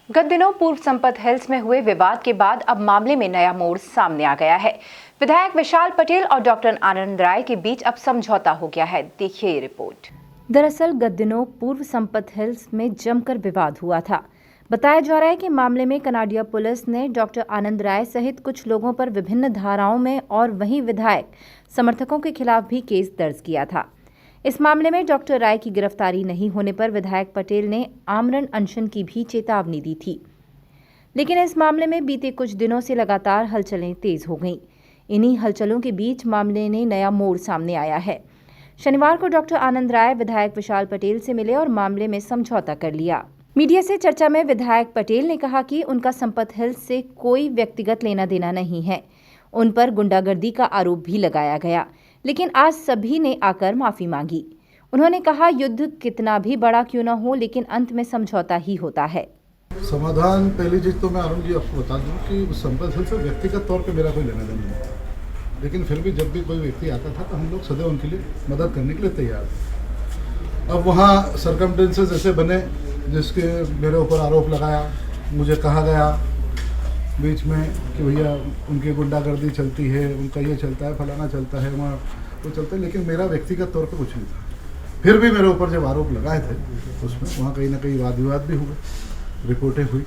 गत दिनों पूर्व संपत हिल्स में हुए विवाद के बाद अब मामले में नया मोड़ सामने आ गया है। विधायक विशाल पटेल और डॉक्टर आनंद राय के बीच अब समझौता हो गया है। देखिए ये रिपोर्ट। दरअसल गत दिनों पूर्व संपत हिल्स में जमकर विवाद हुआ था। बताया जा रहा है कि मामले में कनाडिया पुलिस ने डॉक्टर आनंद राय सहित कुछ लोगों पर विभिन्न धाराओं में और वहीं विधायक समर्थकों के खिलाफ भी केस दर्ज किया था। इस मामले में डॉक्टर राय की गिरफ्तारी नहीं होने पर विधायक पटेल ने आमरण अनशन की भी चेतावनी दी थी। लेकिन इस मामले में बीते कुछ दिनों से लगातार हलचलें तेज हो गईं। इन्हीं हलचलों के बीच मामले ने नया मोड़ सामने आया है। शनिवार को डॉक्टर आनंद राय विधायक विशाल पटेल से मिले और मामले में समझौता कर लिया। मीडिया से चर्चा में विधायक पटेल ने कहा कि उनका संपत हिल्स से कोई व्यक्तिगत लेना देना नहीं है। उन पर गुंडागर्दी का आरोप भी लगाया गया, लेकिन आज सभी ने आकर माफी मांगी। उन्होंने कहा, युद्ध कितना भी बड़ा क्यों न हो, लेकिन अंत में समझौता ही होता है। समाधान पहली चीज तो मैं अरुण जी आपको बता दूं कि संपत हिल्स से व्यक्तिगत तौर पे मेरा कोई लेना देना नहीं था, लेकिन फिर भी जब भी कोई व्यक्ति आता था तो हम लोग सदैव उनके लिए मदद करने के लिए तैयार थे। अब वहाँ सर्कमस्टेंसेस ऐसे बने जिसके मेरे ऊपर आरोप लगाया, मुझे कहा गया बीच में कि भैया उनकी गुंडागर्दी चलती है, उनका ये चलता है, फलाना चलता है, वहाँ वो चलता है, लेकिन मेरा व्यक्तिगत तौर पे कुछ नहीं था। फिर भी मेरे ऊपर जब आरोप लगाए थे उसमें वहाँ कहीं ना कहीं वाद विवाद भी हुए, रिपोर्टें हुई।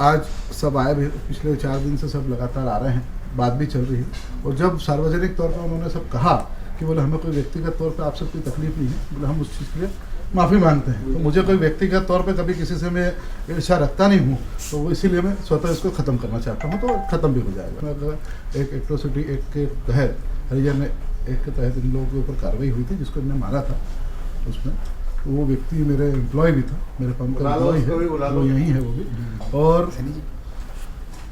आज सब आए भी, पिछले 4 दिन से सब लगातार आ रहे हैं, बात भी चल रही है। और जब सार्वजनिक तौर पर उन्होंने सब कहा कि बोले हमें कोई व्यक्तिगत तौर पर आपसे कोई तकलीफ नहीं है, बोले हम उस चीज़ के लिए माफ़ी मांगते हैं, तो मुझे कोई व्यक्तिगत तौर पे कभी किसी से मैं ईर्ष्या रखता नहीं हूँ, तो वो इसीलिए मैं स्वतः इसको ख़त्म करना चाहता हूँ, तो ख़त्म भी हो जाएगा। अगर एक एट्रोसिटी एक्ट के तहत हरिजन एक्ट के तहत इन लोगों के ऊपर कार्रवाई हुई थी जिसको इन्हें मारा था, उसमें तो वो व्यक्ति मेरे एम्प्लॉय भी था, मेरे पंप का एम्प्लॉय है, वो यहीं है वो भी। और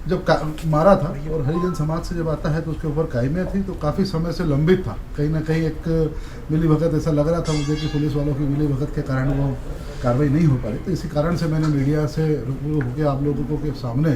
जब मारा था और हरिजन समाज से जब आता है तो उसके ऊपर कायमें थी, तो काफ़ी समय से लंबित था। कहीं ना कहीं एक मिली भगत ऐसा लग रहा था मुझे कि पुलिस वालों की मिली भगत के कारण वो कार्रवाई नहीं हो पा रही। तो इसी कारण से मैंने मीडिया से रूबरू होकर आप लोगों के सामने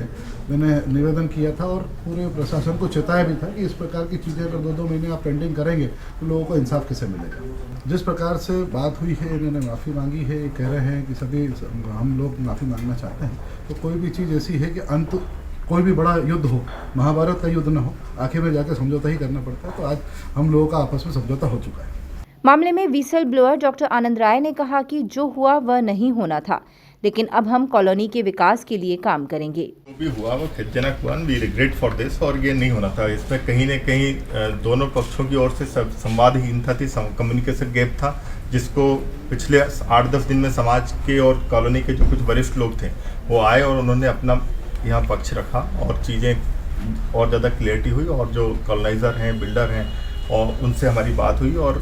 मैंने निवेदन किया था और पूरे प्रशासन को चेताया भी था कि इस प्रकार की चीज़ें अगर 2-2 महीने आप पेंडिंग करेंगे तो लोगों को इंसाफ कैसे मिलेगा। जिस प्रकार से बात हुई है, इन्होंने माफ़ी मांगी है, ये कह रहे हैं कि सभी हम लोग माफ़ी मांगना चाहते हैं, तो कोई भी चीज़ ऐसी है कि अंत कोई भी बड़ा युद्ध हो, महाभारत का युद्ध न हो, आखिर में जाकर समझौता ही करना पड़ता है। तो आज हम लोगों का आपस में समझौता हो चुका है। मामले में व्हिसल ब्लोअर डॉक्टर आनंद राय ने कहा कि जो हुआ वह नहीं होना था, लेकिन अब हम कॉलोनी के विकास के लिए काम करेंगे। जो भी हुआ वो खेदजनक हुआ, वी रिग्रेट फॉर दिस, और ये नहीं होना था। इसमें कहीं न कहीं दोनों पक्षों की ओर से संवादहीनता थी, कम्युनिकेशन गैप था, जिसको पिछले 8-10 दिन में समाज के और कॉलोनी के जो कुछ वरिष्ठ लोग थे वो आए और उन्होंने अपना यहाँ पक्ष रखा और चीज़ें और ज़्यादा क्लियरिटी हुई। और जो कॉलोनाइज़र हैं, बिल्डर हैं, और उनसे हमारी बात हुई और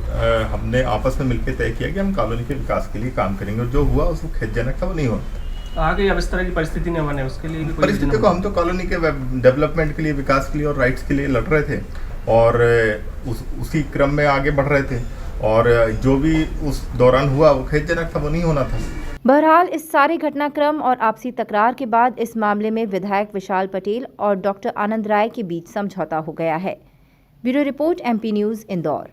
हमने आपस में मिलकर तय किया कि हम कॉलोनी के विकास के लिए काम करेंगे। और जो हुआ उसको खेदजनक था, वो नहीं होता। आगे अब इस तरह की परिस्थिति नहीं बने उसके लिए परिस्थिति को हम तो कॉलोनी के डेवलपमेंट के लिए, विकास के लिए और राइट्स के लिए लड़ रहे थे और उसी क्रम में आगे बढ़ रहे थे। और जो भी उस दौरान हुआ वो खेदजनक था, वो नहीं होना था। बहरहाल इस सारे घटनाक्रम और आपसी तकरार के बाद इस मामले में विधायक विशाल पटेल और डॉक्टर आनंद राय के बीच समझौता हो गया है। Bureau report, MP news, Indore.